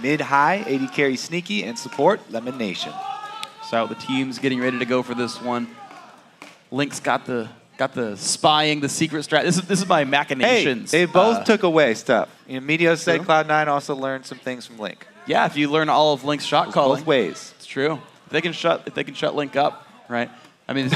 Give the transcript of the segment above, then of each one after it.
Mid-high, AD carry Sneaky, and support Lemon Nation. So the team's getting ready to go for this one. Link's got the spying, the secret strat. This is my machinations. Hey, they both took away stuff. You know, Meteos said Cloud9 also learned some things from Link. Yeah, if you learn all of Link's shot calling, both ways. It's true. If they can shut Link up, right? I mean,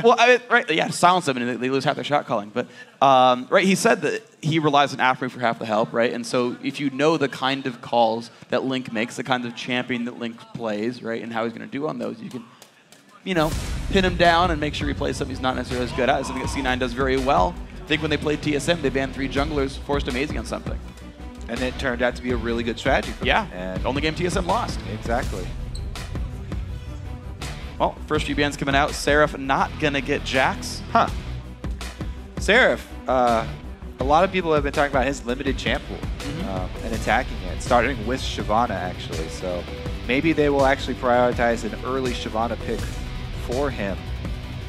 well, right? Yeah, silence them and they lose half their shot calling. But right, he said that he relies on AFMU for half the help, right? And so if you know the kind of calls that Link makes, the kind of champion that Link plays, right, and how he's going to do on those, you can, you know, pin him down and make sure he plays something he's not necessarily as good at. Something that C9 does very well. I think when they played TSM, they banned 3 junglers, forced amazing on something. And it turned out to be a really good strategy for them. Yeah, and only game TSM lost. Exactly. Well, first few bans coming out. Seraph not going to get Jax. Huh. Seraph, a lot of people have been talking about his limited champ pool and attacking it, starting with Shyvana, actually. So maybe they will actually prioritize an early Shyvana pick for him.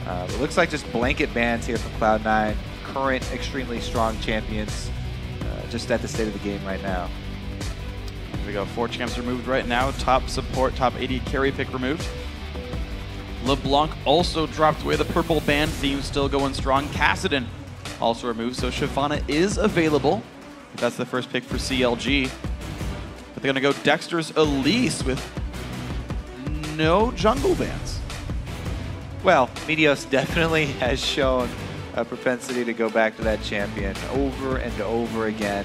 It looks like just blanket bans here from Cloud9. Current extremely strong champions just at the state of the game right now. Here we go. 4 champs removed right now. Top support, top AD carry pick removed. LeBlanc also dropped away. The purple band theme still going strong. Kassadin also removed, so Shyvana is available. That's the first pick for CLG. But they're going to go Dexter's Elise with no jungle bans. Well, Meteos definitely has shown a propensity to go back to that champion over and over again.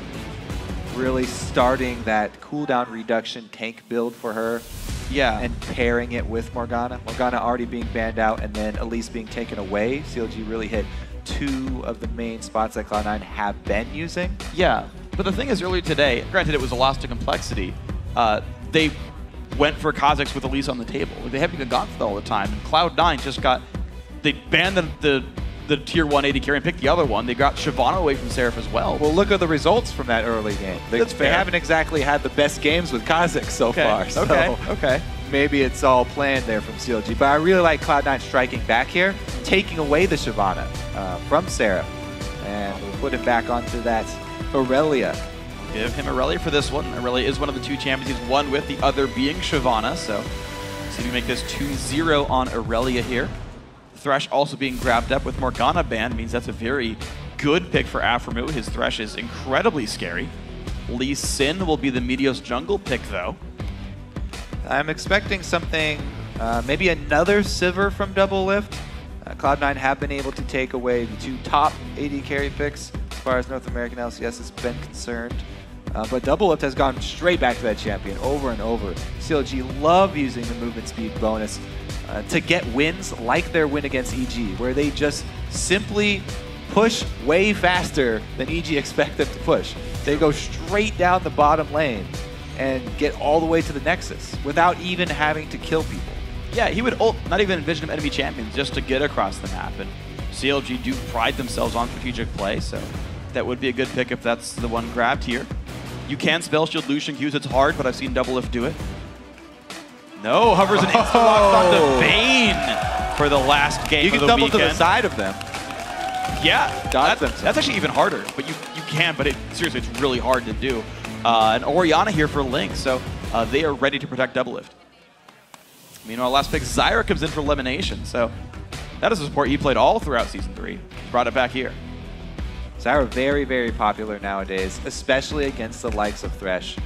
Really starting that cooldown reduction tank build for her. Yeah. And pairing it with Morgana. Morgana already being banned out and then Elise being taken away. CLG really hit 2 of the main spots that Cloud9 have been using. Yeah, but the thing is, earlier today, granted it was a loss to complexity, they went for Kha'Zix with Elise on the table. They haven't even gone for that all the time. And Cloud9 just got, they banned the tier 1 AD carry and picked the other one. They got Shyvana away from Seraph as well. Well, look at the results from that early game. They haven't exactly had the best games with Kha'Zix so far. So okay. Maybe it's all planned there from CLG. But I really like Cloud9 striking back here, taking away the Shyvana from Seraph. And we'll put him back onto that Aurelia. Give him Aurelia for this one. Aurelia is one of the 2 champions he's won with, the other being Shyvana. So see if we make this 2-0 on Aurelia here. Thresh also being grabbed up with Morgana ban means that's a very good pick for AFMU. His Thresh is incredibly scary. Lee Sin will be the Meteos jungle pick, though. I'm expecting something, maybe another Sivir from Double Lift. Cloud9 have been able to take away the 2 top AD carry picks as far as North American LCS has been concerned. But Double Lift has gone straight back to that champion over and over. CLG love using the movement speed bonus to get wins like their win against EG, where they just simply push way faster than EG expect them to push. They go straight down the bottom lane and get all the way to the Nexus without even having to kill people. Yeah, he would not even envision enemy champions just to get across the map. And CLG do pride themselves on strategic play, so that would be a good pick if that's the one grabbed here. You can spell shield Lucian Q's, it's hard, but I've seen Double Lift do it. No, hovers and insta-locks on the Bane for the last game of the weekend. You can double to the side of them. Yeah, that's actually even harder, but you can, but seriously, it's really hard to do. And Orianna here for Link, so they are ready to protect Double Lift. Meanwhile, last pick, Zyra comes in for Elimination, so that is a support he played all throughout Season 3. Brought it back here. Zyra very, very popular nowadays, especially against the likes of Thresh.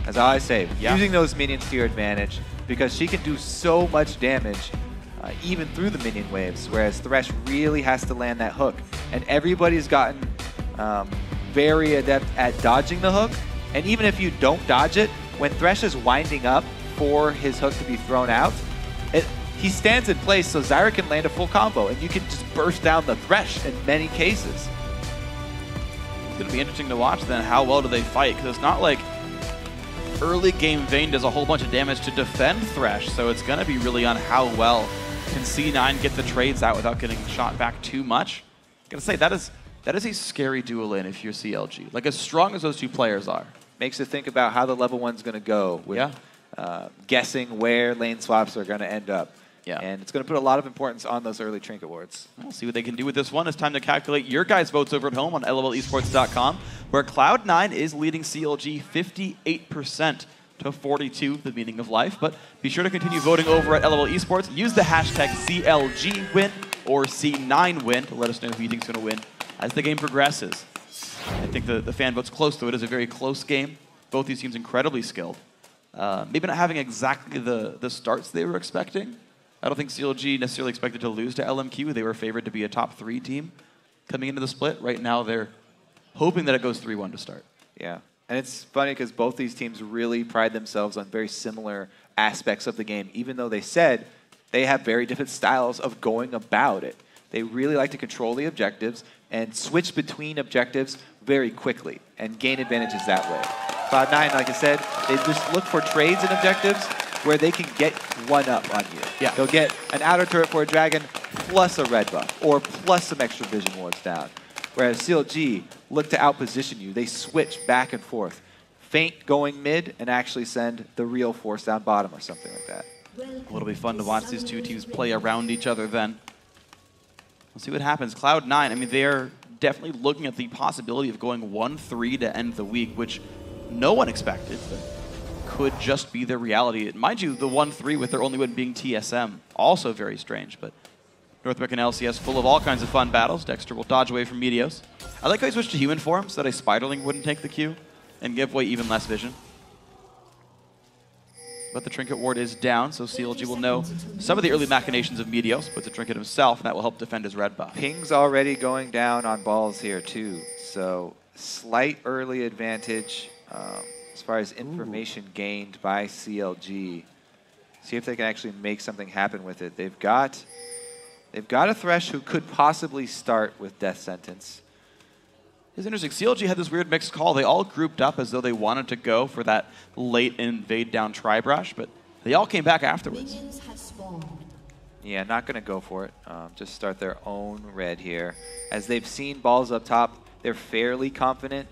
As I always say, using those minions to your advantage, because she can do so much damage even through the minion waves, whereas Thresh really has to land that hook. And everybody's gotten very adept at dodging the hook, and even if you don't dodge it, when Thresh is winding up for his hook to be thrown out, he stands in place so Zyra can land a full combo, and you can just burst down the Thresh in many cases. It's going to be interesting to watch then how well do they fight, because it's not like early game Vayne does a whole bunch of damage to defend Thresh, so it's going to be really on how well can C9 get the trades out without getting shot back too much. I'm going to say that is a scary dual lane if you're CLG. Like, as strong as those 2 players are. Makes you think about how the level 1's going to go with guessing where lane swaps are going to end up. Yeah. And it's going to put a lot of importance on those early trinket wards. We'll see what they can do with this one. It's time to calculate your guys' votes over at home on LOLesports.com, where Cloud9 is leading CLG 58% to 42, the meaning of life. But be sure to continue voting over at LOL Esports. Use the hashtag CLGWin or C9Win to let us know who you think is going to win as the game progresses. I think the fan vote's close, though. It is a very close game. Both these teams incredibly skilled. Maybe not having exactly the starts they were expecting. I don't think CLG necessarily expected to lose to LMQ. They were favored to be a top 3 team coming into the split. Right now, they're hoping that it goes 3-1 to start. Yeah. And it's funny because both these teams really pride themselves on very similar aspects of the game, even though they said they have very different styles of going about it. They really like to control the objectives and switch between objectives very quickly and gain advantages that way. Cloud9, like I said, they just look for trades and objectives where they can get one up on you. Yeah. They'll get an outer turret for a dragon plus a red buff or plus some extra vision wards down. Whereas CLG look to outposition you. They switch back and forth. Feint going mid and actually send the real force down bottom or something like that. It'll be fun to watch these two teams play around each other then. We'll see what happens. Cloud9, I mean, they're definitely looking at the possibility of going 1-3 to end the week, which no one expected, but could just be their reality. Mind you, the 1-3 with their only win being TSM, also very strange, but North American LCS full of all kinds of fun battles. Dexter will dodge away from Meteos. I like how he switched to human form so that a Spiderling wouldn't take the Q and give away even less vision. But the Trinket Ward is down, so CLG will know some of the early machinations of Meteos, puts a Trinket himself, and that will help defend his red buff. Ping's already going down on balls here too, so slight early advantage as far as information gained by CLG. See if they can actually make something happen with it. They've got a Thresh who could possibly start with Death Sentence. It's interesting. CLG had this weird mixed call. They all grouped up as though they wanted to go for that late invade down Tri-Brush, but they all came back afterwards. Yeah, not going to go for it. Just start their own red here. As they've seen balls up top, they're fairly confident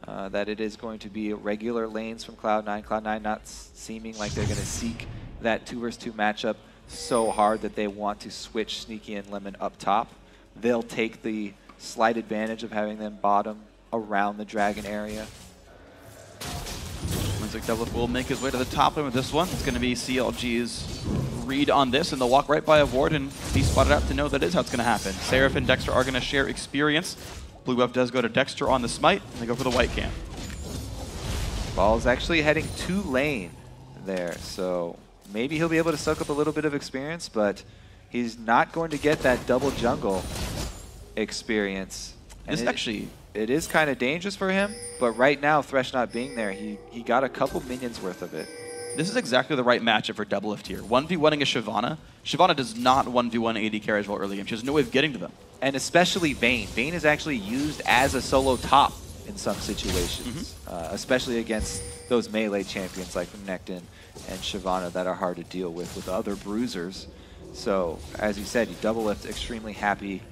that it is going to be regular lanes from Cloud9. Cloud9 not seeming like they're going to seek that 2 vs 2 matchup so hard that they want to switch Sneaky and Lemon up top. They'll take the slight advantage of having them bottom around the dragon area. Looks like Doublelift will make his way to the top lane with this one. It's going to be CLG's read on this, and they'll walk right by a ward and be spotted out to know that is how it's going to happen. Seraph and Dexter are going to share experience. Blue buff does go to Dexter on the smite, and they go for the white camp. Ball's actually heading to lane there, so maybe he'll be able to soak up a little bit of experience, but he's not going to get that double jungle experience. And it is kind of dangerous for him, but right now, Thresh not being there, he got a couple minions worth of it. This is exactly the right matchup for Doublelift here. 1v1ing a Shyvana. Shyvana does not 1v1 AD carries well early game. She has no way of getting to them. And especially Vayne. Vayne is actually used as a solo top in some situations, especially against those melee champions like Nectin and Shyvana that are hard to deal with other bruisers. So, as you said, Doublelift extremely happy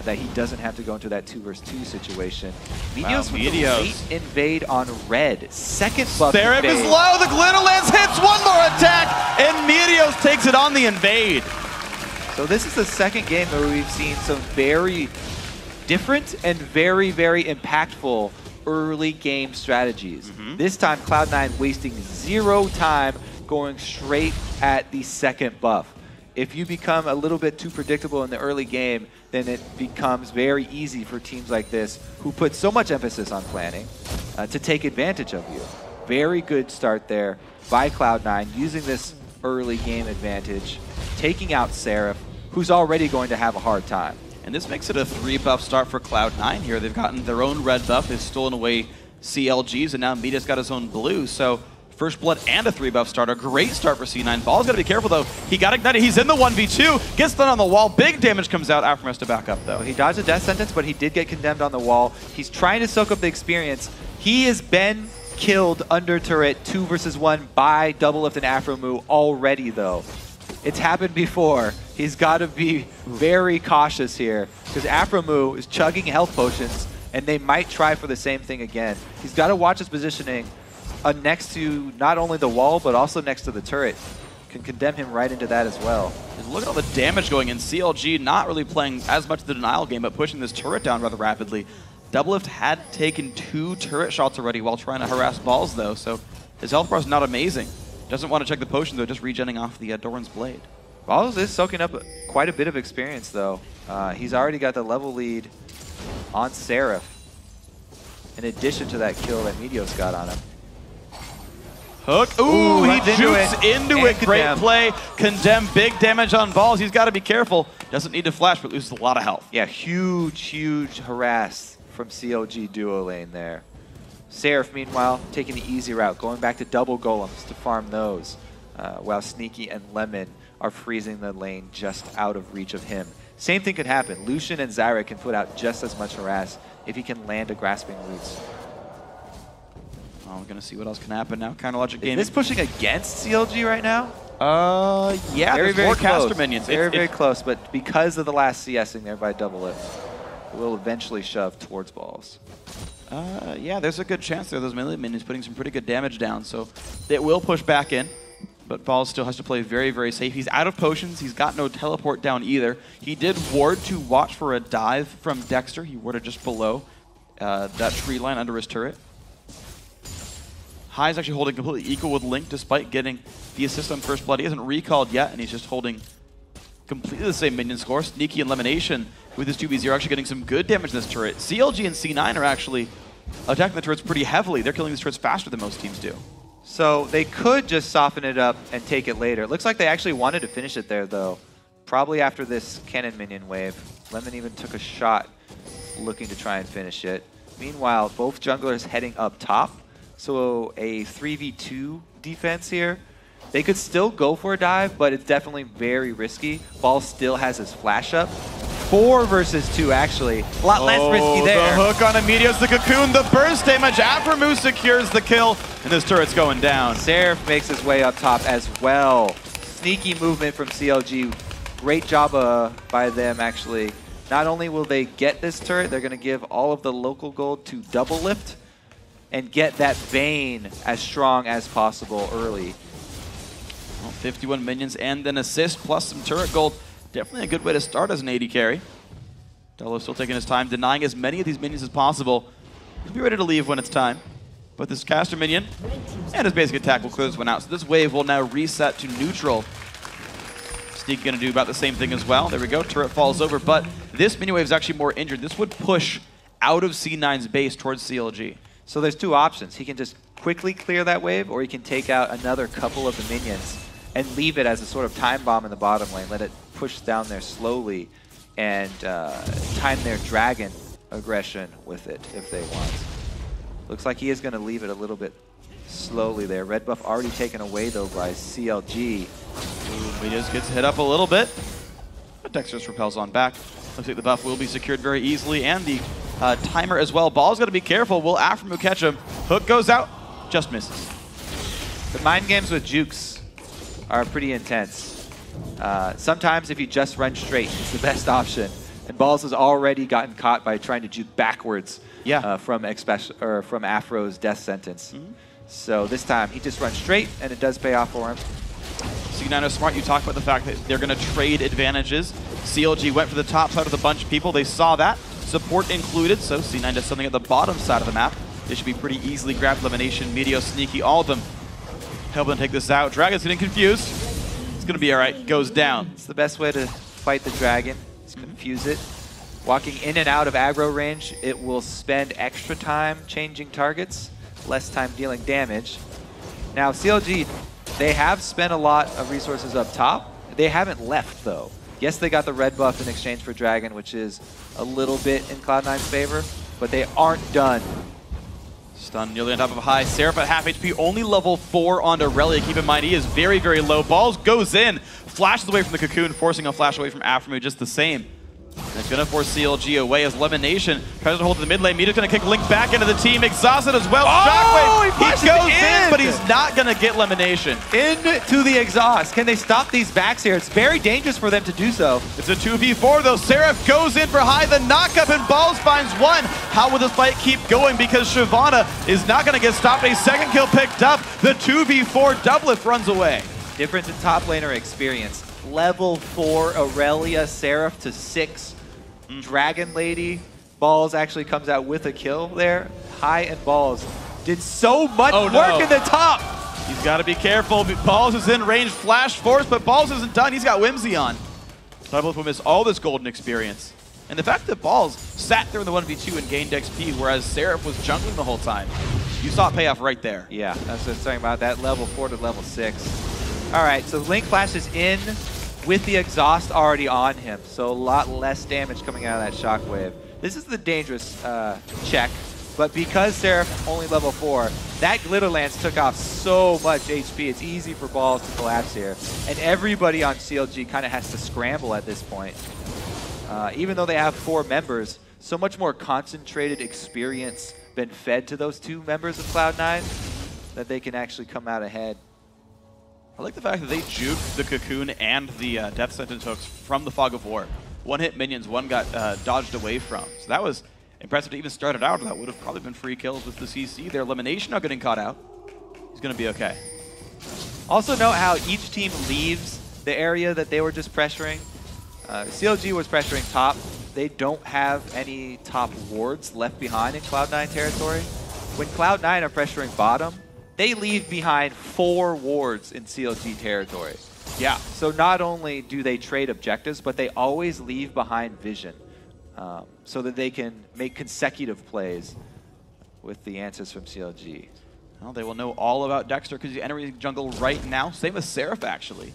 that he doesn't have to go into that 2 vs 2 situation. Meteos with the late invade on red. Second buff Seraph is low, the Glitter Lance hits one more attack, and Meteos takes it on the invade. So this is the second game where we've seen some very different and very, very impactful early game strategies. This time, Cloud9 wasting 0 time going straight at the second buff. If you become a little bit too predictable in the early game, then it becomes very easy for teams like this who put so much emphasis on planning to take advantage of you. Very good start there by Cloud9, using this early game advantage, taking out Seraph, who's already going to have a hard time. And this makes it a 3-buff start for Cloud9 here. They've gotten their own red buff, they've stolen away CLG's, and now Meteos got his own blue. So First Blood and a 3-buff start. A great start for C9. Ball's got to be careful, though. He got ignited. He's in the 1v2. Gets done on the wall. Big damage comes out. Aftermath to back up, though. He dodged a death sentence, but he did get condemned on the wall. He's trying to soak up the experience. He has been killed under turret 2 vs 1 by Doublelift and Afromoo already, though. It's happened before. He's got to be very cautious here because Afromoo is chugging health potions, and they might try for the same thing again. He's got to watch his positioning next to not only the wall, but also next to the turret. can condemn him right into that as well. And look at all the damage going in. CLG not really playing as much of the denial game, but pushing this turret down rather rapidly. Doublelift had taken 2 turret shots already while trying to harass Balls, though, so his health bar is not amazing. Doesn't want to check the potion, though, just regenning off the Doran's blade. Balls is soaking up quite a bit of experience, though. He's already got the level lead on Seraph, in addition to that kill that Meteos got on him. Hook. Ooh, he jukes into it. Great play. Condemn. Big damage on Balls. He's got to be careful. Doesn't need to flash, but loses a lot of health. Yeah, huge harass from CLG duo lane there. Seraph, meanwhile, taking the easy route, going back to double golems to farm those, while Sneaky and Lemon are freezing the lane just out of reach of him. Same thing could happen. Lucian and Zyra can put out just as much harass if he can land a Grasping Roots. Oh, we're going to see what else can happen now. Counter logic gaming. Is this pushing against CLG right now? Yeah, very, there's more close. caster minions. Very close, but because of the last CSing there by Doublelift, it will eventually shove towards Balls. Yeah, there's a good chance there. Those melee minions putting some pretty good damage down, so it will push back in. But Balls still has to play very safe. He's out of potions. He's got no teleport down either. He did ward to watch for a dive from Dexter. He warded just below that tree line under his turret. High is actually holding completely equal with Link despite getting the assist on First Blood. He hasn't recalled yet, and he's just holding completely the same minion score. Sneaky and Lemonation with his 2v0 actually getting some good damage in this turret. CLG and C9 are actually attacking the turrets pretty heavily. They're killing these turrets faster than most teams do. So they could just soften it up and take it later. It looks like they actually wanted to finish it there, though. Probably after this cannon minion wave. Lemon even took a shot looking to try and finish it. Meanwhile, both junglers heading up top. So a 3v2 defense here. They could still go for a dive, but it's definitely very risky. Ball still has his flash up. 4 versus 2, actually. A lot less risky there. The hook on Meteos, the cocoon, the burst damage. Aphromoo secures the kill, and this turret's going down. Seraph makes his way up top as well. Sneaky movement from CLG. Great job by them, actually. Not only will they get this turret, they're going to give all of the local gold to Doublelift and get that Vayne as strong as possible early. Well, 51 minions and an assist plus some turret gold. Definitely a good way to start as an AD carry. Doublelift still taking his time, denying as many of these minions as possible. He'll be ready to leave when it's time. But this caster minion and his basic attack will clear this one out. So this wave will now reset to neutral. Sneaky going to do about the same thing as well. There we go, turret falls over, but this minion wave is actually more injured. This would push out of C9's base towards CLG. So there's 2 options. He can just quickly clear that wave, or he can take out another couple of the minions and leave it as a sort of time bomb in the bottom lane. Let it push down there slowly and time their dragon aggression with it if they want. Looks like he is going to leave it a little bit slowly there. Red buff already taken away, though, by CLG. Meteos gets hit up a little bit, but Dexter just repels on back. Looks like the buff will be secured very easily, and the timer as well. Ball's got to be careful. Will Aphromoo catch him? Hook goes out, just misses. The mind games with jukes are pretty intense. Sometimes if you just run straight, it's the best option. And Balls has already gotten caught by trying to juke backwards from Afro's death sentence. So this time he just runs straight, and it does pay off for him. C9 is smart. You talk about the fact that they're going to trade advantages. CLG went for the top side of the bunch of people. They saw that. Support included, so C9 does something at the bottom side of the map. They should be pretty easily grabbed. Elimination, Meteos, Sneaky, all of them helping take this out. Dragon's getting confused. It's going to be all right. Goes down. It's the best way to fight the dragon. Just confuse it. Walking in and out of aggro range, it will spend extra time changing targets, less time dealing damage. Now, CLG, they have spent a lot of resources up top. They haven't left, though. Yes, they got the red buff in exchange for Dragon, which is a little bit in Cloud9's favor, but they aren't done. Stun nearly on top of High. Seraph at half HP, only level 4 on Aurelia. Keep in mind, he is very low. Balls goes in, flashes away from the cocoon, forcing a flash away from Aphromoo just the same. And it's going to force CLG away as Lemonation tries to hold to the mid lane. Meteos going to kick Link back into the team. Exhausted as well. Oh, Shockwave! He goes in, but he's not going to get Lemonation. Into the exhaust. Can they stop these backs here? It's very dangerous for them to do so. It's a 2v4 though. Seraph goes in for High. The knockup and Balls finds one. How will this fight keep going? Because Shyvana is not going to get stopped. A second kill picked up. The 2v4 Doublelift runs away. Difference in top laner experience. Level 4 Aurelia Seraph to 6 Dragon Lady. Balls actually comes out with a kill there. High and Balls did so much work in the top. He's got to be careful. Balls is in range, flash force, but Balls isn't done. He's got Whimsy on. Double will miss all this golden experience. And the fact that Balls sat there in the 1v2 and gained XP, whereas Seraph was jungling the whole time, you saw it pay off right there. Yeah, that's what I was talking about, that level 4 to level 6. All right, so Link flashes in with the exhaust already on him, so a lot less damage coming out of that shockwave. This is the dangerous check, but because Seraph only level 4, that Glitter Lance took off so much HP, it's easy for Balls to collapse here. And everybody on CLG kind of has to scramble at this point. Even though they have 4 members, so much more concentrated experience been fed to those 2 members of Cloud9 that they can actually come out ahead. I like the fact that they juked the Cocoon and the Death Sentence hooks from the Fog of War. One hit minions, one got dodged away from. So that was impressive to even start it out. That would have probably been free kills with the CC. Their elimination not getting caught out. He's going to be okay. Also note how each team leaves the area that they were just pressuring. CLG was pressuring top. They don't have any top wards left behind in Cloud9 territory. When Cloud9 are pressuring bottom, they leave behind 4 wards in CLG territory. Yeah, so not only do they trade objectives, but they always leave behind vision so that they can make consecutive plays with the answers from CLG. Well, they will know all about Dexter because he's entering jungle right now. Same as Seraph, actually.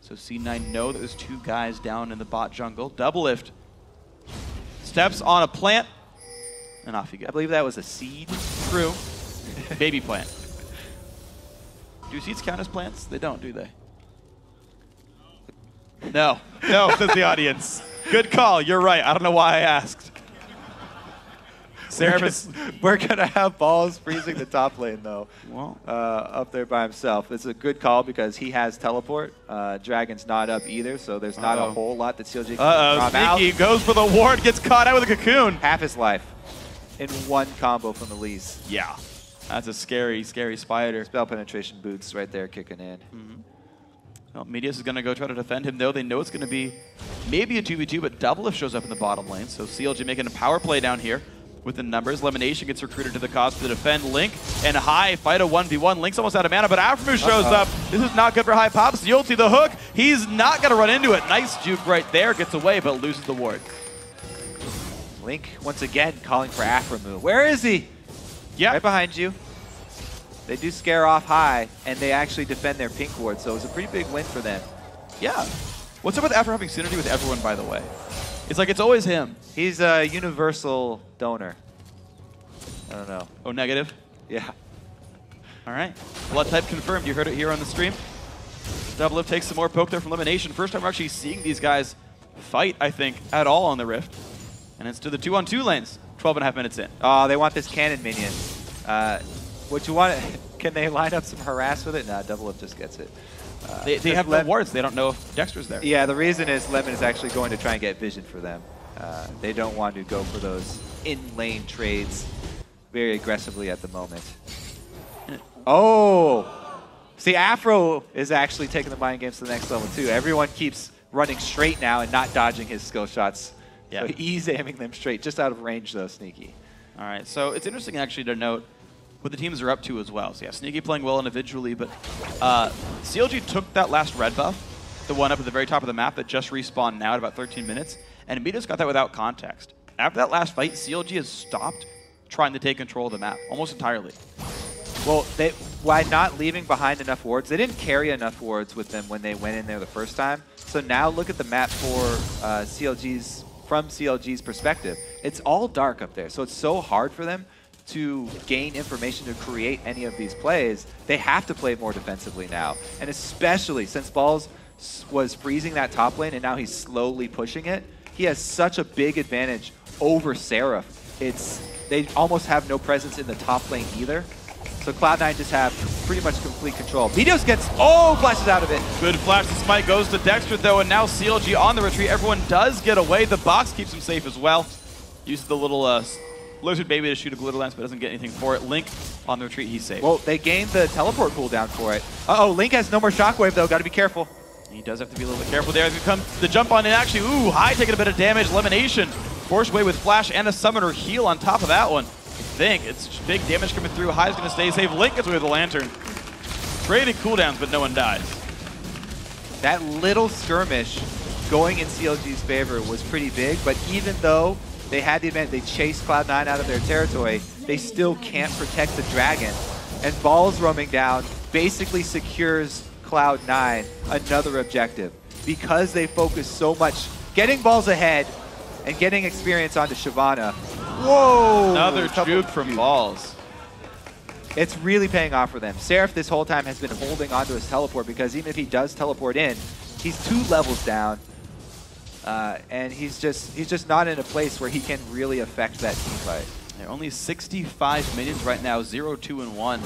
So C9 know that there's 2 guys down in the bot jungle. Double lift. Steps on a plant, and off you go. I believe that was a seed. True. Baby plant. Do seeds count as plants? They don't, do they? No. No, says the audience. Good call. You're right. I don't know why I asked. We're going to have Balls freezing the top lane, though, well, up there by himself. It's a good call because he has teleport. Dragon's not up either, so there's not a whole lot that CLG can drop out. Sneaky goes for the ward, gets caught out with a Cocoon. Half his life in one combo from the Lees. Yeah. That's a scary, scary spider. Spell penetration boots right there kicking in. Well, Medius is going to go try to defend him, though. They know it's going to be maybe a 2v2, but Double Lift shows up in the bottom lane. So CLG making a power play down here with the numbers. Elimination gets recruited to the cause to defend Link. And High fight a 1v1. Link's almost out of mana, but Aftermove shows up. This is not good for High. Pops the ulti, the hook. He's not going to run into it. Nice juke right there. Gets away, but loses the ward. Link, once again, calling for Aftermove. Where is he? Yeah. Right behind you. They do scare off High, and they actually defend their pink ward, so it's a pretty big win for them. Yeah. What's up with Afro having synergy with everyone, by the way? It's like it's always him. He's a universal donor. I don't know. Oh, negative? Yeah. All right. Blood type confirmed. You heard it here on the stream. Double Lift takes some more poke there from elimination. First time we're actually seeing these guys fight, I think, at all on the Rift. And it's to the 2-on-2 lanes. 12.5 minutes in. Oh, they want this cannon minion. What you want? Can they line up some harass with it? Nah, Double Lift just gets it. They have no wards. They don't know if Dexter's there. Yeah, the reason is Lemon is actually going to try and get vision for them. They don't want to go for those in-lane trades very aggressively at the moment. Oh! See, Afro is actually taking the mind games to the next level, too. Everyone keeps running straight now and not dodging his skill shots. Yeah. So he's aiming them straight, just out of range, though, Sneaky. All right, so it's interesting, actually, to note what the teams are up to as well. So yeah, Sneaky playing well individually, but CLG took that last red buff, the one up at the very top of the map that just respawned now at about 13 minutes, and Medius got that without context. After that last fight, CLG has stopped trying to take control of the map, almost entirely. Well, by not leaving behind enough wards, they didn't carry enough wards with them when they went in there the first time. So now look at the map for from CLG's perspective. It's all dark up there, so it's so hard for them to gain information to create any of these plays. They have to play more defensively now. And especially since Balls was freezing that top lane and now he's slowly pushing it, he has such a big advantage over Seraph. They almost have no presence in the top lane either. So Cloud9 just have pretty much complete control. Medius gets, flashes out of it. Good flash to Smite, goes to Dexter though, and now CLG on the retreat. Everyone does get away. The box keeps him safe as well. Uses the little Lizard Baby to shoot a glitter lance, but doesn't get anything for it. Link on the retreat, he's safe. Well, they gained the teleport cooldown for it. Uh-oh, Link has no more shockwave, though. Got to be careful. He does have to be a little bit careful there. As we come the jump on in, actually, ooh, High taking a bit of damage. Elimination. Forced away with Flash and a Summoner heal on top of that one. I think it's big damage coming through. High's going to stay safe. Link gets away with the Lantern. Trading cooldowns, but no one dies. That little skirmish going in CLG's favor was pretty big, but even though they had the advantage, they chased Cloud9 out of their territory, they still can't protect the Dragon. And Balls roaming down basically secures Cloud9 another objective because they focus so much getting Balls ahead and getting experience onto Shyvana. Whoa! Another juke from Balls. It's really paying off for them. Seraph this whole time has been holding onto his teleport because even if he does teleport in, he's 2 levels down. And he's just not in a place where he can really affect that team fight. They're only 65 minions right now, 0, 2, and 1.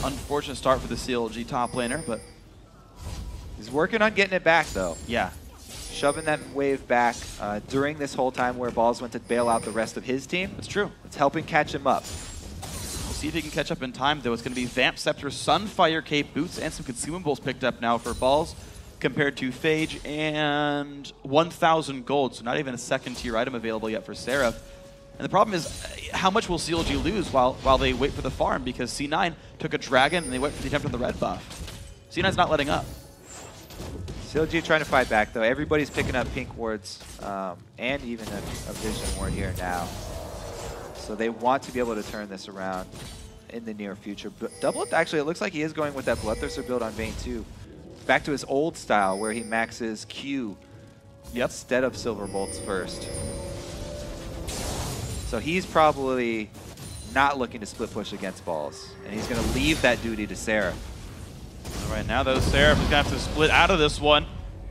Unfortunate start for the CLG top laner, but he's working on getting it back though. Yeah. Shoving that wave back during this whole time where Balls went to bail out the rest of his team. That's true. It's helping catch him up. We'll see if he can catch up in time though. It's going to be Vamp Scepter, Sunfire Cape, Boots, and some consumables picked up now for Balls, compared to Phage and 1,000 gold, so not even a second tier item available yet for Seraph. And the problem is, how much will CLG lose while they wait for the farm? Because C9 took a Dragon and they went for the attempt on the red buff. C9's not letting up. CLG trying to fight back though. Everybody's picking up pink wards and even a vision ward here now. So they want to be able to turn this around in the near future. But Doublelift, actually, it looks like he is going with that Bloodthirster build on Vayne 2. Back to his old style where he maxes Q instead of Silver Bolts first. So he's probably not looking to split push against Balls. And he's going to leave that duty to Seraph. All right, now though, Seraph is going to have to split out of this one.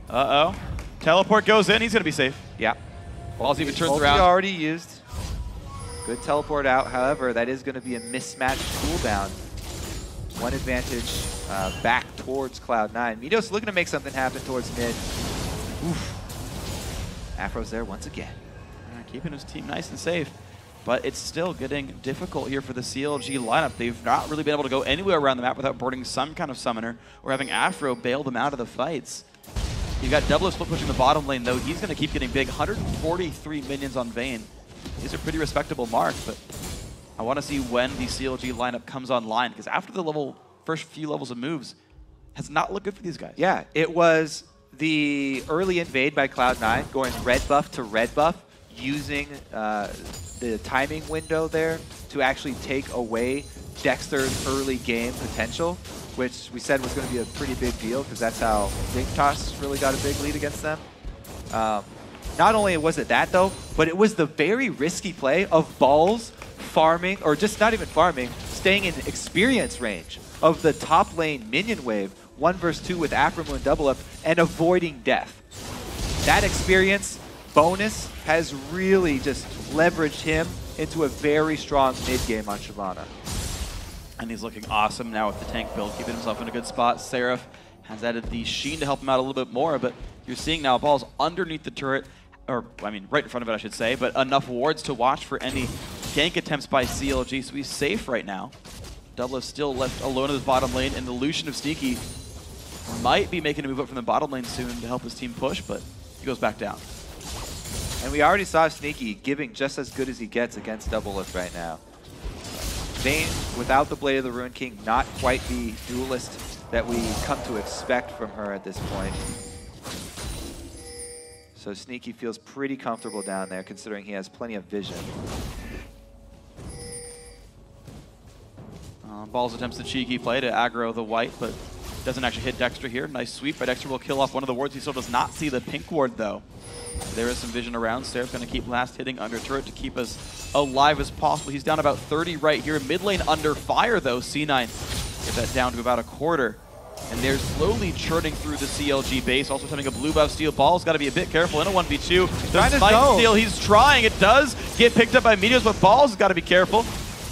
Uh-oh. Teleport goes in. He's going to be safe. Yeah. Balls even turns Ulti around. Already used. Good teleport out. However, that is going to be a mismatched cooldown. One advantage back towards Cloud9. Midos looking to make something happen towards mid. Oof. Afro's there once again. Keeping his team nice and safe. But it's still getting difficult here for the CLG lineup. They've not really been able to go anywhere around the map without boarding some kind of summoner or having Afro bail them out of the fights. You've got Double split pushing the bottom lane, though. He's going to keep getting big. 143 minions on Vayne. These are pretty respectable marks, but I want to see when the CLG lineup comes online, because after the first few levels of moves, has not looked good for these guys. Yeah, it was the early invade by Cloud9, going red buff to red buff, using the timing window there to actually take away Dexter's early game potential, which we said was going to be a pretty big deal because that's how Dignitas really got a big lead against them. Not only was it that though, but it was the very risky play of Balls farming, or just not even farming, staying in experience range of the top lane minion wave, 1 versus 2 with Afro and Double Up, and avoiding death. That experience bonus has really just leveraged him into a very strong mid game on Shyvana. And he's looking awesome now with the tank build, keeping himself in a good spot. Seraph has added the Sheen to help him out a little bit more, but you're seeing now Balls underneath the turret, or I mean right in front of it I should say, but enough wards to watch for any gank attempts by CLG, so he's safe right now. Double is still left alone in his bottom lane, and the Lucian of Sneaky might be making a move up from the bottom lane soon to help his team push, but he goes back down. And we already saw Sneaky giving just as good as he gets against Doublelift right now. Vayne, without the Blade of the Ruined King, not quite the duelist that we come to expect from her at this point. So Sneaky feels pretty comfortable down there, considering he has plenty of vision. Balls attempts the cheeky play to aggro the white, but doesn't actually hit Dexter here. Nice sweep by Dexter, will kill off one of the wards. He still does not see the pink ward, though. There is some vision around. Seraph's going to keep last hitting under turret to keep as alive as possible. He's down about 30 right here. Mid lane under fire, though. C9 get that down to about a quarter. And they're slowly churning through the CLG base. Also having a blue buff steal. Ball's got to be a bit careful in a 1v2. The spike steal, he's trying. It does get picked up by Meteos, but Balls has got to be careful.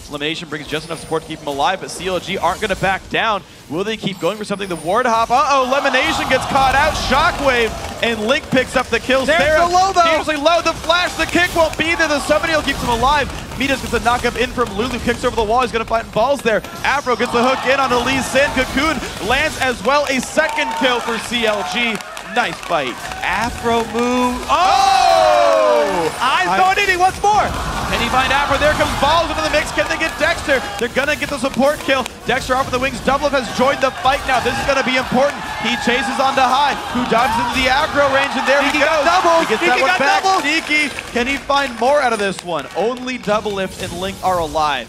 Elimination brings just enough support to keep him alive, but CLG aren't going to back down. Will they keep going for something? The ward hop. Uh-oh, Elimination gets caught out. Shockwave, and Link picks up the kill. There's the low, though. Dangerously low. The flash, the kick won't be there. The summon heal keeps him alive. Midas gets a knock-up in from Lulu, kicks over the wall, he's going to find balls there. Afro gets the hook in on Elise Sin. Cocoon lands as well, a second kill for CLG. Nice fight. Afro move. Oh! Eyes going in, he wants more. Can he find Afro? There comes Balls into the mix. Can they get Dexter? They're going to get the support kill. Dexter off of the wings. Double has joined the fight now. This is going to be important. He chases onto High, who dives into the aggro range, and there he goes. Double. He gets that one back. Sneaky. Can he find more out of this one? Only Double Lift and Link are alive.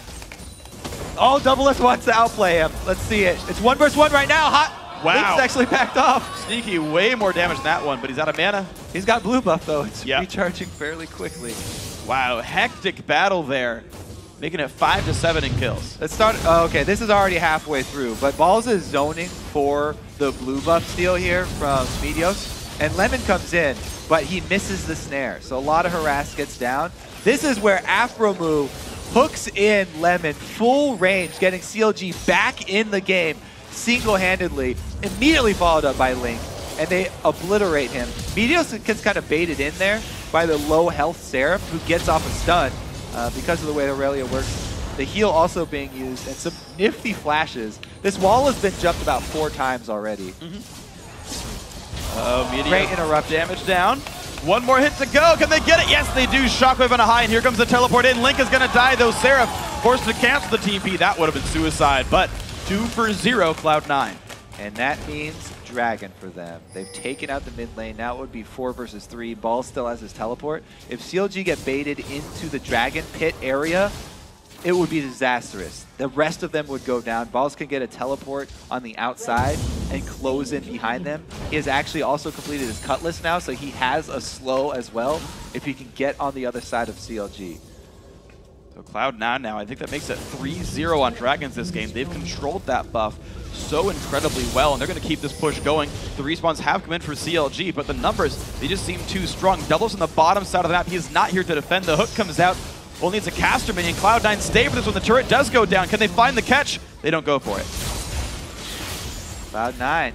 Oh, Double Lift wants to outplay him. Let's see it. It's 1 versus 1 right now. Hot. Wow. Link's actually backed off. Sneaky, way more damage than that one, but he's out of mana. He's got blue buff, though. It's recharging fairly quickly. Wow, hectic battle there. Making it 5-7 in kills. Let's start. Oh, okay, this is already halfway through, but Balls is zoning for the blue buff steal here from Medios, and Lemon comes in, but he misses the snare, so a lot of harass gets down. This is where Afro Move hooks in Lemon full range, getting CLG back in the game single-handedly, immediately followed up by Link, and they obliterate him. Medios gets kind of baited in there by the low health Seraph, who gets off a stun because of the way Aurelia works. The heal also being used, and some nifty flashes. This wall has been jumped about 4 times already. Great interrupt. Damage down. One more hit to go. Can they get it? Yes, they do. Shockwave on a high, and here comes the teleport in. Link is going to die, though. Seraph forced to cancel the TP. That would have been suicide, but 2 for 0, Cloud9. And that means Dragon for them. They've taken out the mid lane. Now it would be 4 versus 3. Ball still has his teleport. If CLG get baited into the Dragon pit area, it would be disastrous. The rest of them would go down. Balls can get a teleport on the outside and close in behind them. He has actually also completed his Cutlass now, so he has a slow as well if he can get on the other side of CLG. So Cloud9 now, I think that makes it 3-0 on Dragons this game. They've controlled that buff so incredibly well, and they're going to keep this push going. The respawns have come in for CLG, but the numbers, they just seem too strong. Doubles on the bottom side of the map. He is not here to defend. The hook comes out. Only it's a caster minion. Cloud9 stay for this when the turret does go down. Can they find the catch? They don't go for it. Cloud9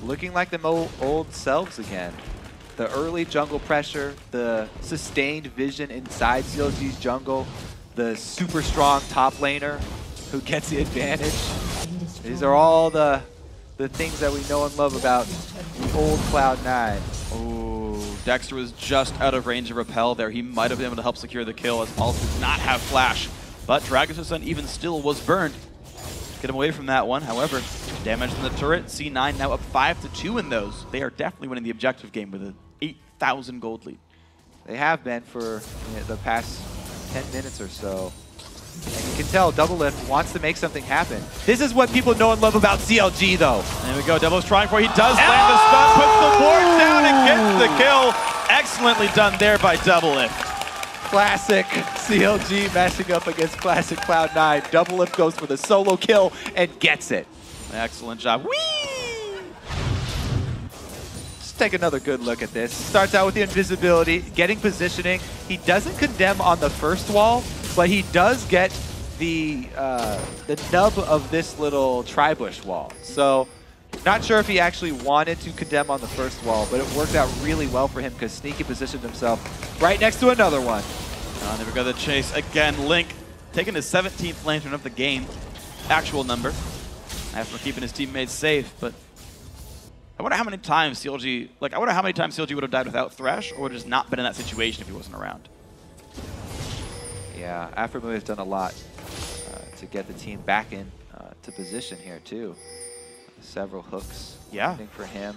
looking like the old selves again. The early jungle pressure, the sustained vision inside CLG's jungle, the super strong top laner who gets the advantage. These are all the things that we know and love about the old Cloud9. Oh, Dexter was just out of range of repel there. He might have been able to help secure the kill as Pulse did not have flash. But Dragon's Son even still was burned. Get him away from that one. However, damage in the turret. C9 now up 5-2 in those. They are definitely winning the objective game with an 8,000 gold lead. They have been for the past 10 minutes or so. And you can tell Double Lift wants to make something happen. This is what people know and love about CLG, though. There we go. Devil's trying for it. He does land the stun, puts the ward down, and gets the kill. Excellently done there by Double Lift. Classic CLG matching up against classic Cloud9. Double Lift goes for the solo kill and gets it. Excellent job. Whee! Let's take another good look at this. Starts out with the invisibility, getting positioning. He doesn't condemn on the first wall, but he does get the nub of this little tri-bush wall. So not sure if he actually wanted to condemn on the first wall, but it worked out really well for him because Sneaky positioned himself right next to another one. There we go, the chase again. Link taking his 17th lantern of the game, actual number, after keeping his teammates safe. But I wonder how many times CLG, would have died without Thresh, or would have just not been in that situation if he wasn't around. Yeah, Afromu has done a lot to get the team back in to position here too. Several hooks for him.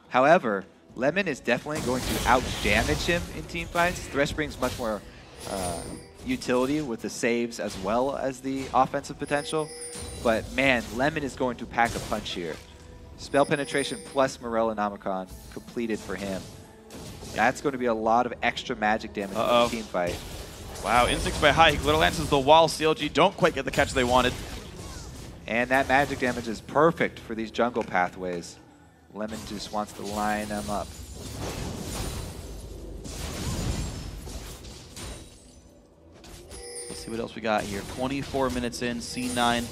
However, Lemon is definitely going to out-damage him in team fights. Thresh brings much more utility with the saves as well as the offensive potential. But man, Lemon is going to pack a punch here. Spell penetration plus Morel and Omicron completed for him. That's going to be a lot of extra magic damage in the team fight. Wow, instincts by High. He literally answers the wall. CLG don't quite get the catch they wanted. And that magic damage is perfect for these jungle pathways. Lemon just wants to line them up. Let's see what else we got here. 24 minutes in, C9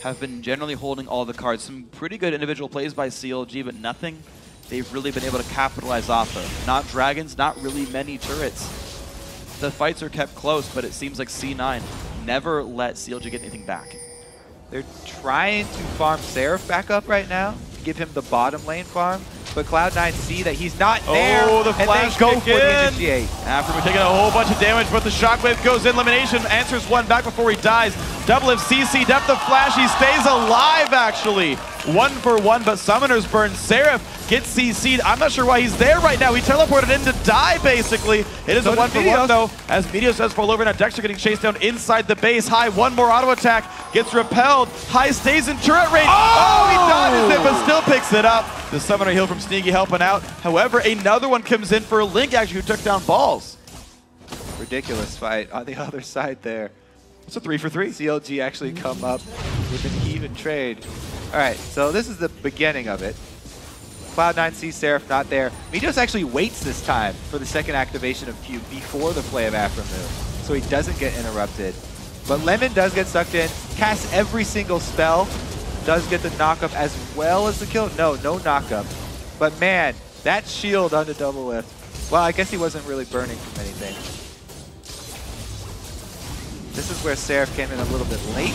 have been generally holding all the cards. Some pretty good individual plays by CLG, but nothing they've really been able to capitalize off of. Not dragons, not really many turrets. the fights are kept close, but it seems like C9 never let CLG get anything back. They're trying to farm Seraph back up right now, give him the bottom lane farm, but Cloud9 see that he's not there, oh, the flash and they go kick for the in. initiate. After we're taking a whole bunch of damage, but the shockwave goes in. Elimination answers one back before he dies. Double CC, depth of flash, he stays alive actually. 1 for 1, but Summoner's Burn. Seraph gets CC'd. I'm not sure why he's there right now. He teleported in to die, basically. It is a 1 for 1, though, as Meteos does fall over. Now Dexter getting chased down inside the base. High, one more auto attack, gets repelled. High stays in turret range. Oh, he dodges it, but still picks it up. The Summoner heal from Sneaky helping out. However, another one comes in for Link, actually, who took down Balls. Ridiculous fight on the other side there. It's a 3 for 3. CLG actually come up with an even trade. All right, so this is the beginning of it. Cloud9 sees Seraph not there. Meteos actually waits this time for the second activation of Q before the play of Aframu, so he doesn't get interrupted. But Lemon does get sucked in, casts every single spell, does get the knockup as well as the kill. No knockup. But man, that shield onto Double Lift. Well, I guess he wasn't really burning from anything. This is where Seraph came in a little bit late.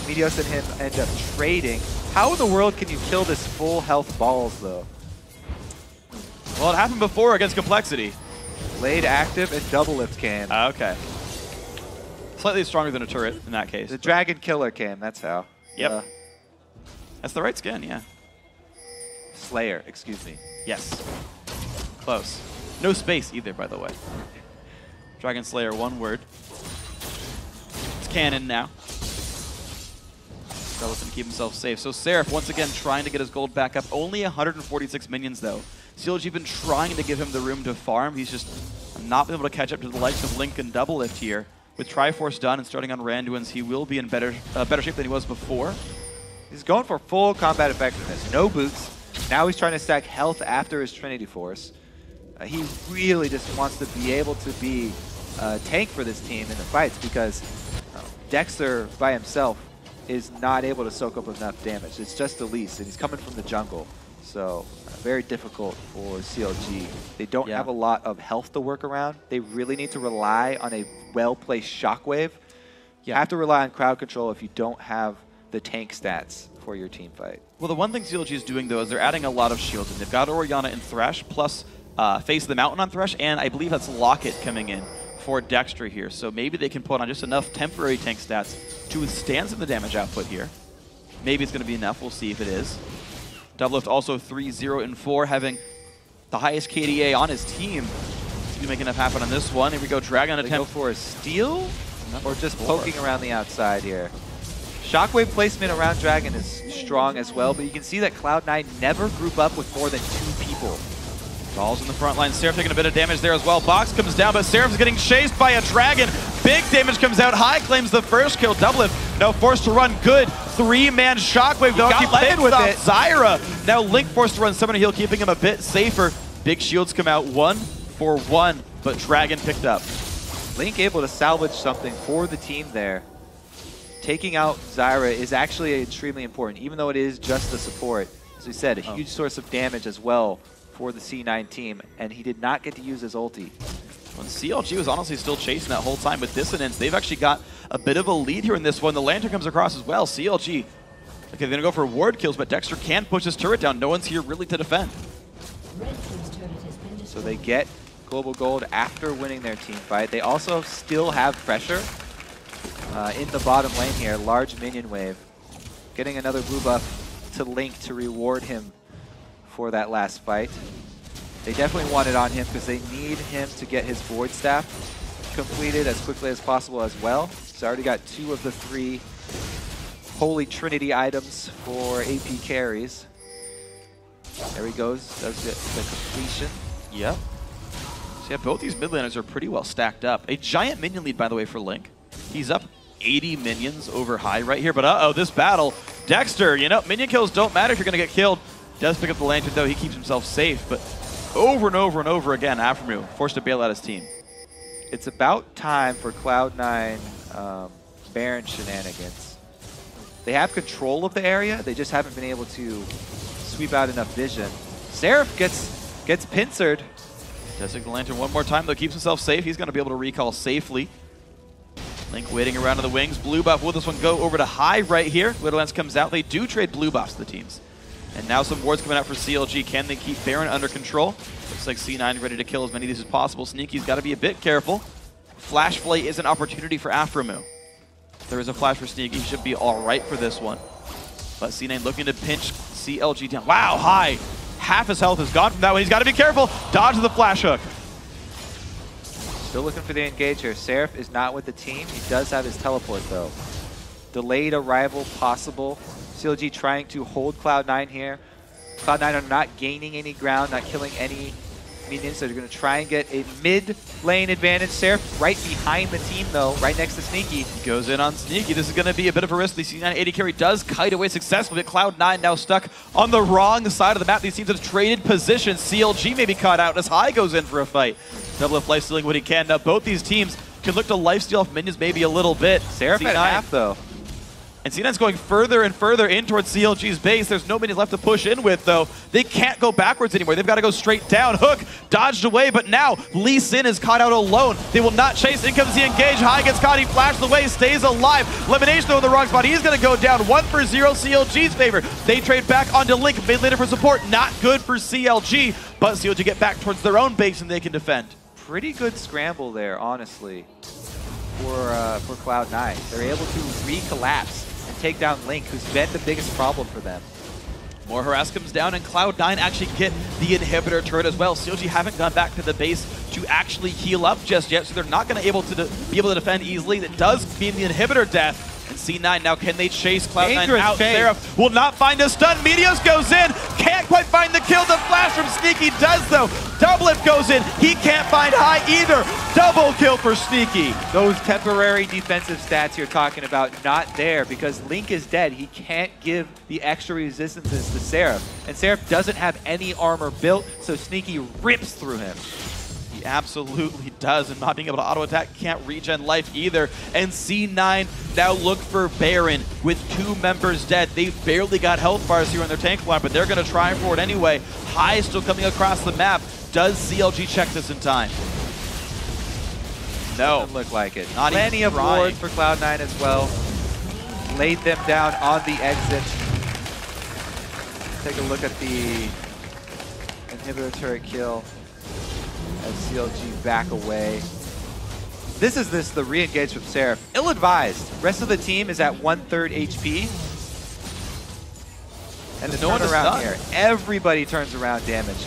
Meteos and him end up trading. How in the world can you kill this full health Balls, though? Well, it happened before against Complexity. Blade active and Double Lift came. Okay. Slightly stronger than a turret in that case. The Dragon Killer came, that's how. Yep. That's the right skin, yeah. Slayer, excuse me. Yes. Close. No space either, by the way. Dragon Slayer, one word. It's canon now. Double Lift to keep himself safe. So Seraph, once again, trying to get his gold back up. Only 146 minions, though. CLG been trying to give him the room to farm. He's just not been able to catch up to the likes of Link and Double Lift here. With Triforce done and starting on Randuin's, he will be in better shape than he was before. He's going for full combat effectiveness. No boots. Now he's trying to stack health after his Trinity Force. He really just wants to be able to be a tank for this team in the fights because Dexter by himself is not able to soak up enough damage. It's just Elise, and he's coming from the jungle. So very difficult for CLG. They don't have a lot of health to work around. They really need to rely on a well-placed Shockwave. You have to rely on crowd control if you don't have the tank stats for your team fight. Well, the one thing CLG is doing, though, is they're adding a lot of shields. And they've got Orianna and Thresh, plus Face of the Mountain on Thresh, and I believe that's Locket coming in for Dexter here. So maybe they can put on just enough temporary tank stats to withstand some of the damage output here. Maybe it's going to be enough. We'll see if it is. Double Lift also 3-0-4, having the highest KDA on his team. He's making enough happen on this one. Here we go, Dragon attempt. Go for a steal or just poking around the outside here. Shockwave placement around Dragon is strong as well, but you can see that Cloud9 never group up with more than 2 people. Balls in the front line. Seraph taking a bit of damage there as well. Box comes down, but Seraph's getting chased by a Dragon. Big damage comes out. High claims the first kill. Double Lift now forced to run good. 3-man Shockwave. Don't keep Lemon with it. Zyra. Now Link forced to run Summoner Heal, keeping him a bit safer. Big shields come out 1 for 1, but Dragon picked up. Link able to salvage something for the team there. Taking out Zyra is actually extremely important, even though it is just the support. As we said, a huge source of damage as well for the C9 team, and he did not get to use his ulti. When CLG was honestly still chasing that whole time with Dissonance, they've actually got a bit of a lead here in this one. The Lantern comes across as well. CLG, okay, they're going to go for ward kills, but Dexter can push his turret down. No one's here really to defend. So they get global gold after winning their team fight. They also still have pressure in the bottom lane here. Large minion wave. Getting another blue buff to Link to reward him for that last fight. They definitely want it on him because they need him to get his Void Staff completed as quickly as possible as well. So already got 2 of the 3 Holy Trinity items for AP carries. There he goes, does the completion. Yep. So yeah, both these mid laners are pretty well stacked up. A giant minion lead, by the way, for Link. He's up 80 minions over High right here, but uh-oh, this battle. Dexter, you know, minion kills don't matter if you're going to get killed. Does pick up the Lantern, though. He keeps himself safe, but over and over and over again, Aframu forced to bail out his team. It's about time for Cloud9 Baron shenanigans. They have control of the area. They just haven't been able to sweep out enough vision. Seraph gets pincered. Testing the lantern one more time, though, keeps himself safe. He's going to be able to recall safely. Link waiting around in the wings. Blue buff. Will this one go over to high right here? Widowlands comes out. They do trade blue buffs to the teams. And now some wards coming out for CLG. Can they keep Baron under control? Looks like C9 ready to kill as many of these as possible. Sneaky's got to be a bit careful. Flash Flay is an opportunity for Afromu. If there is a flash for Sneaky, he should be all right for this one. But C9 looking to pinch CLG down. Wow, high. Half his health is gone from that one. He's got to be careful. Dodge the flash hook. Still looking for the engage here. Seraph is not with the team. He does have his teleport, though. Delayed arrival possible. CLG trying to hold Cloud9 here. Cloud9 are not gaining any ground, not killing any minions, so they're going to try and get a mid-lane advantage. Seraph right behind the team, though, right next to Sneaky. He goes in on Sneaky. This is going to be a bit of a risk. The C9 AD carry does kite away successfully, but Cloud9 now stuck on the wrong side of the map. These teams have traded positions. CLG may be caught out as High goes in for a fight. Double F lifestealing what he can. Now both these teams can look to lifesteal off minions maybe a little bit. Seraph at half, though. And C9's going further and further in towards CLG's base. There's no minions left to push in with, though. They can't go backwards anymore. They've got to go straight down. Hook dodged away, but now Lee Sin is caught out alone. They will not chase. In comes the engage. High gets caught. He flashed away, stays alive. Lemonation, though, in the wrong spot. He's going to go down 1-0 CLG's favor. They trade back onto Link, mid laner for support. Not good for CLG, but CLG get back towards their own base and they can defend. Pretty good scramble there, honestly, for Cloud9. They're able to recollapse and take down Link, who's been the biggest problem for them. More harass comes down, and Cloud9 actually get the inhibitor turret as well. CLG haven't gone back to the base to actually heal up just yet, so they're not going to be able to defend easily. That does mean the inhibitor death. And C9 now, can they chase Cloud9 out? Seraph will not find a stun. Meteos goes in, can't quite find the kill. The flash from Sneaky does, though. Doublelift goes in, he can't find High either. Double kill for Sneaky. Those temporary defensive stats you're talking about, not there, because Link is dead. He can't give the extra resistances to Seraph. And Seraph doesn't have any armor built, so Sneaky rips through him. He absolutely does, and not being able to auto-attack, can't regen life either. And C9 now look for Baron with 2 members dead. They've barely got health bars here on their tank line, but they're going to try for it anyway. High still coming across the map. Does CLG check this in time? No. Doesn't look like it. Not Plenty of wards for Cloud9 as well. Laid them down on the exit. Take a look at the inhibitor turret kill as CLG back away. This is the re-engage from Seraph. Ill-advised. Rest of the team is at 1/3 HP. And the turnaround here. Everybody turns around damage.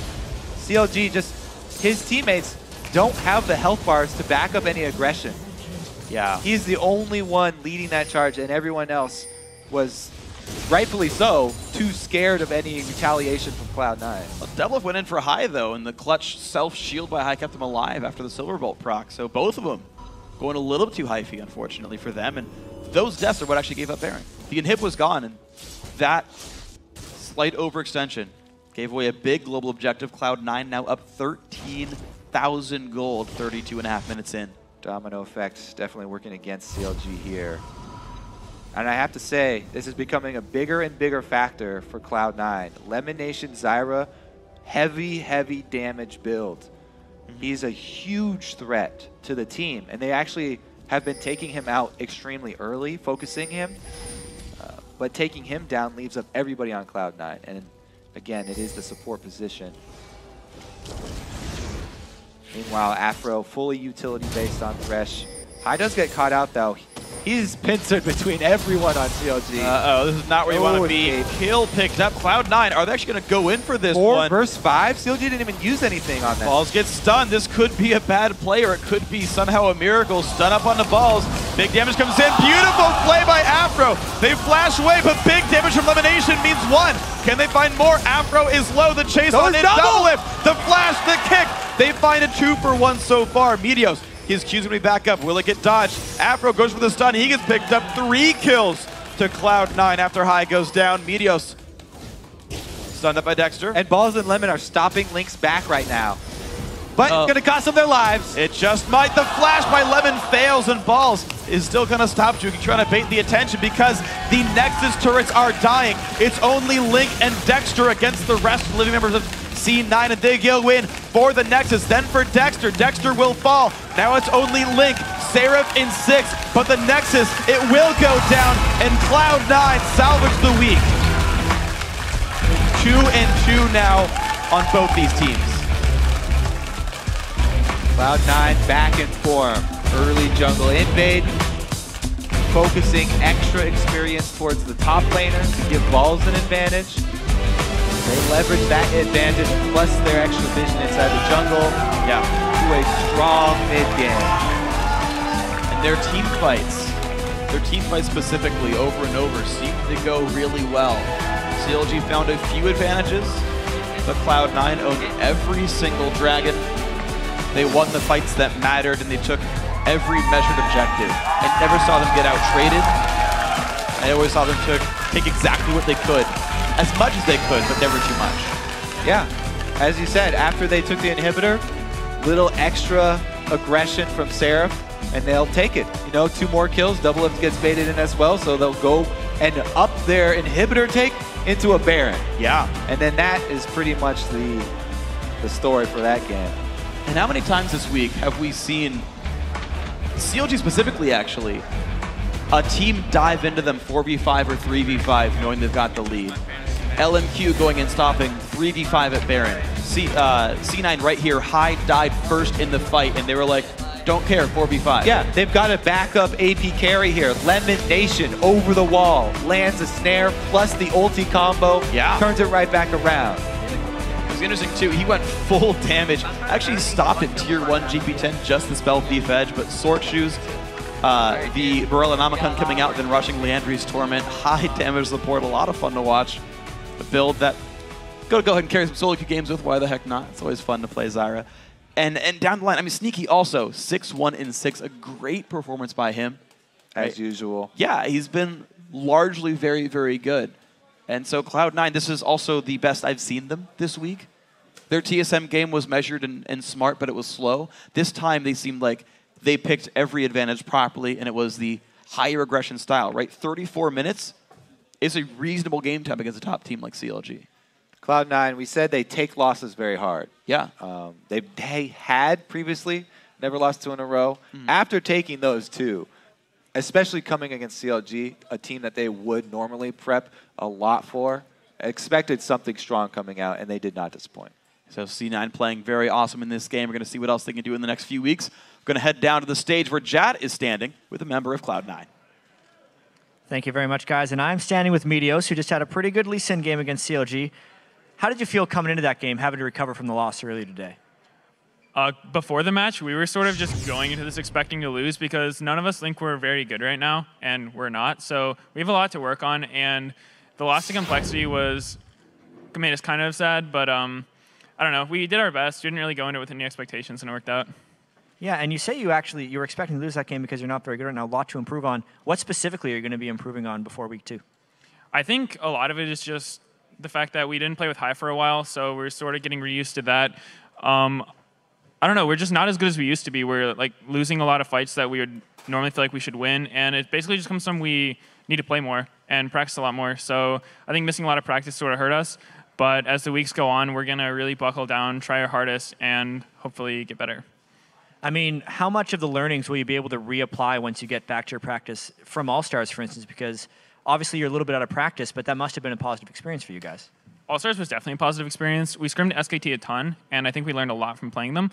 CLG just, his teammates don't have the health bars to back up any aggression. Yeah. He's the only one leading that charge, and everyone else was, rightfully so, too scared of any retaliation from Cloud9. Well, Doublelift went in for High, though, and the clutch self-shield by High kept him alive after the Silverbolt proc. So both of them going a little bit too hyphy, unfortunately, for them. And those deaths are what actually gave up Baron. The inhib was gone, and that slight overextension gave away a big global objective. Cloud9 now up 13,000 gold, 32.5 minutes in. Domino effect definitely working against CLG here. And I have to say, this is becoming a bigger and bigger factor for Cloud9. Lemon Nation Zyra, heavy, heavy damage build. He's a huge threat to the team, and they actually have been taking him out extremely early, focusing him. But taking him down leaves up everybody on Cloud9. And again, it is the support position. Meanwhile, Afro fully utility based on Thresh. High does get caught out though. He's pincered between everyone on CLG. Uh-oh, this is not where you want to be. Kill picked up. Cloud9, are they actually going to go in for this 4 versus 5? CLG didn't even use anything on that. Balls get stunned. This could be a bad play, or it could be somehow a miracle. Stun up on the balls. Big damage comes in. Beautiful play by Afro. They flash away, but big damage from Elimination means 1. Can they find more? Afro is low. The chase on it. Doublelift. The flash, the kick. They find a 2-for-1 so far. Meteos. His Q's gonna be back up. Will it get dodged? Afro goes for the stun. He gets picked up. 3 kills to Cloud9 after High goes down. Meteos stunned up by Dexter. And Balls and Lemon are stopping Link's back right now. But gonna cost them their lives. It just might. The flash by Lemon fails, and Balls is still gonna stop Juki, trying to bait the attention because the Nexus turrets are dying. It's only Link and Dexter against the rest of the living members of C9, and they go in for the Nexus. Then for Dexter. Dexter will fall. Now it's only Link, Seraph in 6, but the Nexus, it will go down, and Cloud9 salvage the week. 2-2 now on both these teams. Cloud9 back in form. Early jungle invade, focusing extra experience towards the top laner to give balls an advantage. They leverage that advantage plus their extra vision inside the jungle to a strong mid game. And their team fights specifically over and over seem to go really well. CLG found a few advantages, but Cloud9 owned every single dragon. They won the fights that mattered, and they took every measured objective. I never saw them get out-traded. I always saw them take exactly what they could, as much as they could, but never too much. Yeah, as you said, after they took the inhibitor, little extra aggression from Seraph, and they'll take it. You know, 2 more kills, Doublelift gets baited in as well, so they'll go and up their inhibitor take into a Baron. Yeah. And then that is pretty much the story for that game. And how many times this week have we seen, CLG specifically actually, a team dive into them 4v5 or 3v5 knowing they've got the lead. LMQ going and stopping 3v5 at Baron. C9 right here, High died first in the fight, and they were like, don't care, 4v5. Yeah, they've got a backup AP carry here. Lemon Nation over the wall, lands a snare plus the ulti combo, turns it right back around. It was interesting too, he went full damage. Actually stopped at tier 1 GP10, just the spell Thief Edge, but Sword Shoes, the Barella Namikun coming out, then rushing Leandri's Torment, high damage support, a lot of fun to watch. The build that, go ahead and carry some solo queue games with, why the heck not? It's always fun to play Zyra. And down the line, I mean, Sneaky also, 6-1 in 6, a great performance by him. As usual. Yeah, he's been largely very, very good. And so Cloud9, this is also the best I've seen them this week. Their TSM game was measured and smart, but it was slow. This time they seemed like they picked every advantage properly, and it was the higher aggression style, right? 34 minutes is a reasonable game time against a top team like CLG. Cloud9, we said they take losses very hard. Yeah. They had previously never lost 2 in a row. After taking those 2, especially coming against CLG, a team that they would normally prep a lot for, expected something strong coming out, and they did not disappoint. So C9 playing very awesome in this game. We're going to see what else they can do in the next few weeks. We're going to head down to the stage where Jad is standing with a member of Cloud9. Thank you very much, guys. And I'm standing with Meteos, who just had a pretty good Lee Sin game against CLG. How did you feel coming into that game, having to recover from the loss earlier today? Before the match, we were sort of just going into this expecting to lose because none of us think we're very good right now, and we're not. So we have a lot to work on, and the loss to complexity made us kind of sad, but I don't know. We did our best. Didn't really go into it with any expectations, and it worked out. Yeah, and you say you were expecting to lose that game because you're not very good right now. A lot to improve on. What specifically are you going to be improving on before week 2? I think a lot of it is just the fact that we didn't play with High for a while, so we're sort of getting reused to that. I don't know, we're just not as good as we used to be. We're like losing a lot of fights that we would normally feel like we should win, and it basically just comes from we need to play more and practice a lot more. So I think missing a lot of practice sort of hurt us, but as the weeks go on, we're going to really buckle down, try our hardest, and hopefully get better. I mean, how much of the learnings will you be able to reapply once you get back to your practice from All-Stars, for instance, because obviously you're a little bit out of practice, but that must have been a positive experience for you guys. All-Stars was definitely a positive experience. We scrimmed SKT a ton, and I think we learned a lot from playing them,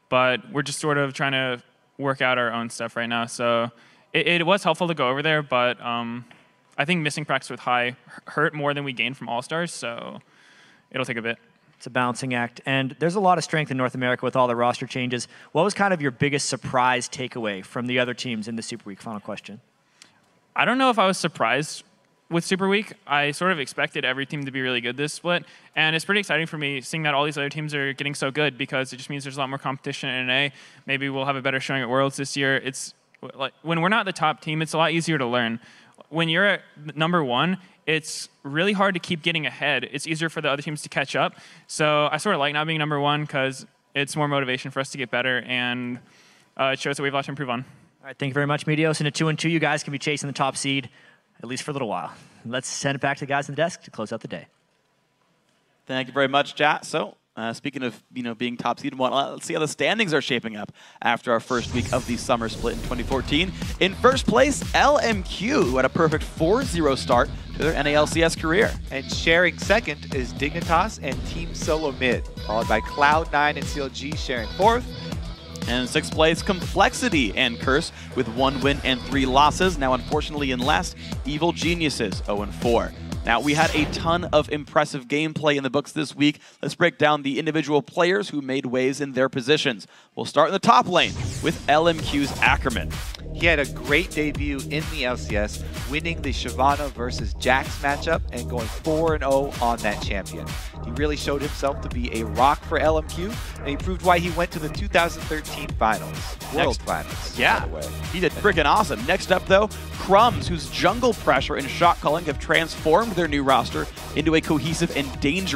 but we're just sort of trying to work out our own stuff right now. So it was helpful to go over there, but I think missing practice with High hurt more than we gained from All-Stars, so it'll take a bit. It's a balancing act, and there's a lot of strength in North America with all the roster changes. What was kind of your biggest surprise takeaway from the other teams in the Super Week? Final question. I don't know if I was surprised with Super Week. I sort of expected every team to be really good this split, and it's pretty exciting for me seeing that all these other teams are getting so good because it just means there's a lot more competition in NA. Maybe we'll have a better showing at Worlds this year. It's like when we're not the top team, it's a lot easier to learn. When you're at #1, it's really hard to keep getting ahead. It's easier for the other teams to catch up. So I sort of like not being #1 because it's more motivation for us to get better, and it shows that we have a lot to improve on. All right, thank you very much, Meteos. And at 2-2, you guys can be chasing the top seed, at least for a little while. Let's send it back to the guys on the desk to close out the day. Thank you very much, Jat. So Speaking of being top seed one, let's see how the standings are shaping up after our first week of the summer split in 2014. In first place, LMQ, who had a perfect 4-0 start to their NALCS career. And sharing second is Dignitas and Team Solo Mid, followed by Cloud9 and CLG sharing fourth. And in sixth place, Complexity and Curse with 1 win and 3 losses. Now, unfortunately, in last, Evil Geniuses 0-4. Now, we had a ton of impressive gameplay in the books this week. Let's break down the individual players who made waves in their positions. We'll start in the top lane with LMQ's Ackerman. He had a great debut in the LCS, winning the Shyvana versus Jax matchup and going 4-0 on that champion. He really showed himself to be a rock for LMQ, and he proved why he went to the 2013 finals, World Finals. Yeah, by the way. He did freaking awesome. Next up, though, Crumbs, whose jungle pressure and shot calling have transformed their new roster into a cohesive and dangerous